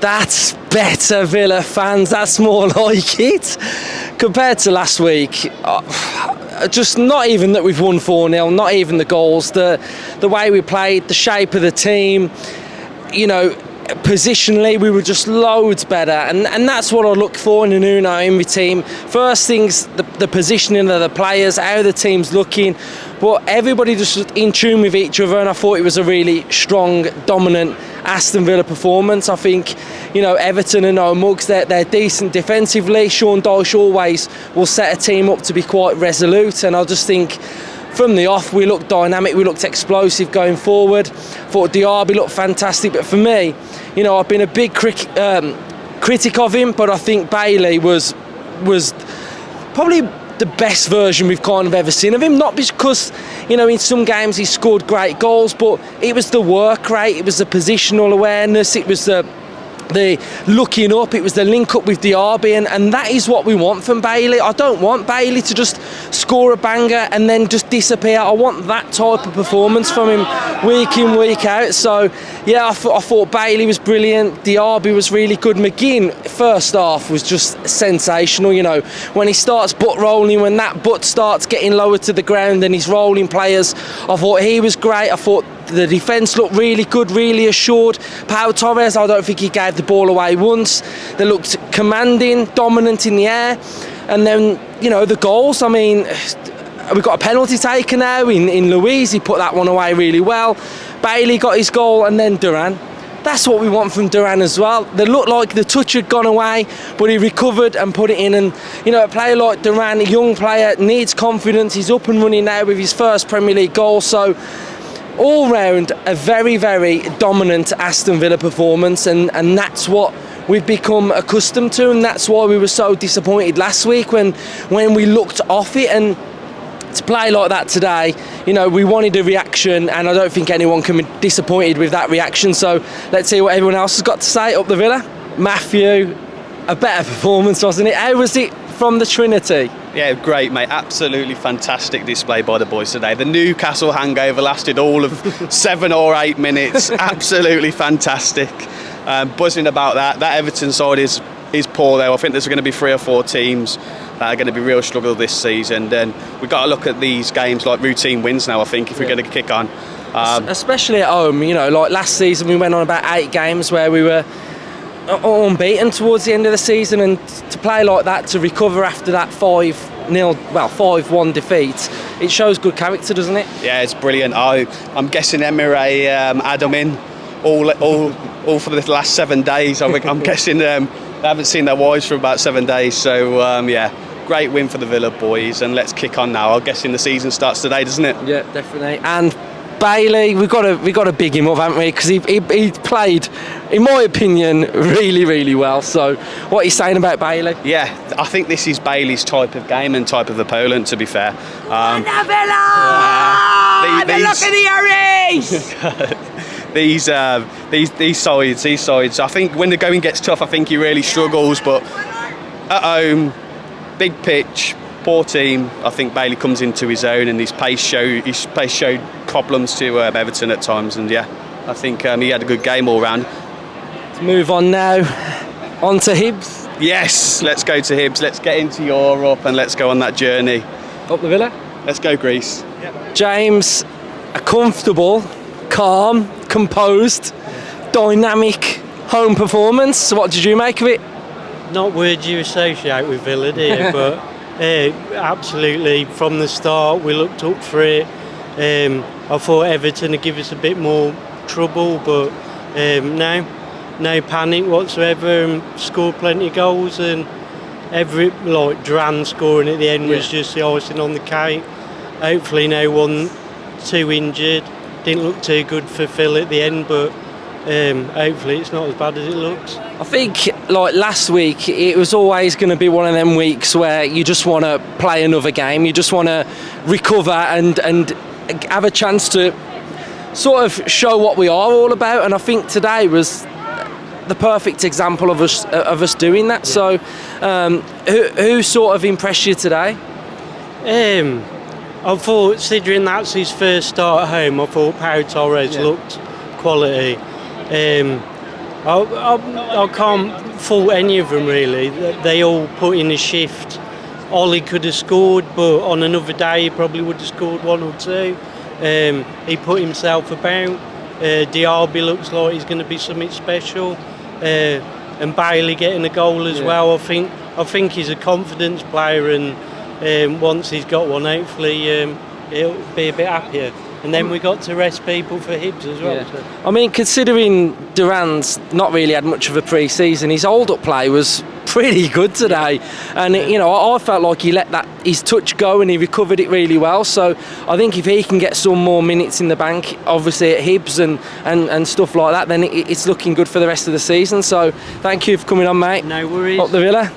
That's better, Villa fans. That's more like it. Compared to last week, just not even that we've won 4-0, not even the goals, the way we played, the shape of the team, you know, positionally we were just loads better, and that's what I look for in a Nuno Emery team. First things, the positioning of the players, how the team's looking, but everybody just in tune with each other, and I thought it was a really strong, dominant Aston Villa performance. I think, you know, Everton and no mugs, they're decent defensively. Sean Dyche always will set a team up to be quite resolute, and I just think from the off we looked dynamic, we looked explosive going forward. Thought Diaby looked fantastic, but for me, you know, I've been a big critic of him, but I think Bailey was probably the best version we've kind of ever seen of him. Not because, you know, in some games he scored great goals, but it was the work rate, it was the positional awareness, it was the looking up, it was the link up with Diaby, and that is what we want from Bailey. I don't want Bailey to just score a banger and then just disappear. I want that type of performance from him week in, week out. So yeah, I thought Bailey was brilliant, Diaby was really good. McGinn first half was just sensational, you know, when he starts butt rolling, when that butt starts getting lower to the ground and he's rolling players, I thought he was great. I thought the defence looked really good, really assured. Pau Torres, I don't think he gave the ball away once. They looked commanding, dominant in the air. And then, you know, the goals, I mean, we've got a penalty taker now in Luiz. He put that one away really well. Bailey got his goal, and then Duran. That's what we want from Duran as well. They looked like the touch had gone away, but he recovered and put it in. And, you know, a player like Duran, a young player, needs confidence. He's up and running now with his first Premier League goal. So all round, a very, very dominant Aston Villa performance, and that's what we've become accustomed to, and that's why we were so disappointed last week when we looked off it. And to play like that today, you know, we wanted a reaction, and I don't think anyone can be disappointed with that reaction. So let's see what everyone else has got to say up the Villa. Matthew, a better performance, wasn't it? How was it from the Trinity? Yeah, great, mate. Absolutely fantastic display by the boys today. The Newcastle hangover lasted all of 7 or 8 minutes. Absolutely fantastic. Buzzing about that. That Everton side is poor though. I think there's going to be 3 or 4 teams that are going to be real struggle this season. And we've got to look at these games like routine wins now, I think, if we're going to kick on. Especially at home, you know, like last season we went on about 8 games where we were unbeaten towards the end of the season, and to play like that, to recover after that 5-1 defeat, it shows good character, doesn't it? Yeah, it's brilliant. I'm guessing Emery had them in all for the last 7 days. I'm guessing they haven't seen their wives for about 7 days. So yeah, great win for the Villa boys, and let's kick on now. I'm guessing the season starts today, doesn't it? Yeah, definitely. And Bailey, we've got to big him up, haven't we? Because he played, in my opinion, really, really well. So what are you saying about Bailey? Yeah, I think this is Bailey's type of game and type of opponent, to be fair. Villa! Look at the Aries! These sides, I think when the going gets tough, I think he really struggles, but at home, big pitch, poor team, I think Bailey comes into his own, and his pace showed problems to Everton at times, and yeah, I think he had a good game all round. Let's move on now, on to Hibs. Yes, let's go to Hibs, let's get into Europe and let's go on that journey. Up the Villa? Let's go Greece. Yep. James, a comfortable, calm, composed, dynamic home performance. So what did you make of it? Not words you associate with Villa, do you? But absolutely, from the start we looked up for it. I thought Everton would give us a bit more trouble, but no panic whatsoever, and scored plenty of goals, and Duran scoring at the end was just the icing on the cake. Hopefully no one too injured. Didn't look too good for Phil at the end, but hopefully it's not as bad as it looks. I think, like last week, it was always going to be one of them weeks where you just want to play another game, you just want to recover and have a chance to sort of show what we are all about, and I think today was the perfect example of us doing that. Yeah. So who sort of impressed you today? I thought, considering that's his first start at home, I thought Pau Torres looked quality. I can't fault any of them really. They all put in a shift. Ollie could have scored, but on another day he probably would have scored one or two. He put himself about. Diaby looks like he's going to be something special, and Bailey getting a goal as well. I think he's a confidence player, and once he's got one, hopefully he'll be a bit happier. And then we got to rest people for Hibs as well. Yeah. So. I mean, considering Duran's not really had much of a pre-season, his hold-up play was pretty good today, and you know, I felt like he let his touch go and he recovered it really well. So I think if he can get some more minutes in the bank, obviously at Hibs and stuff like that, then it's looking good for the rest of the season. So thank you for coming on, mate. No worries. Up the Villa.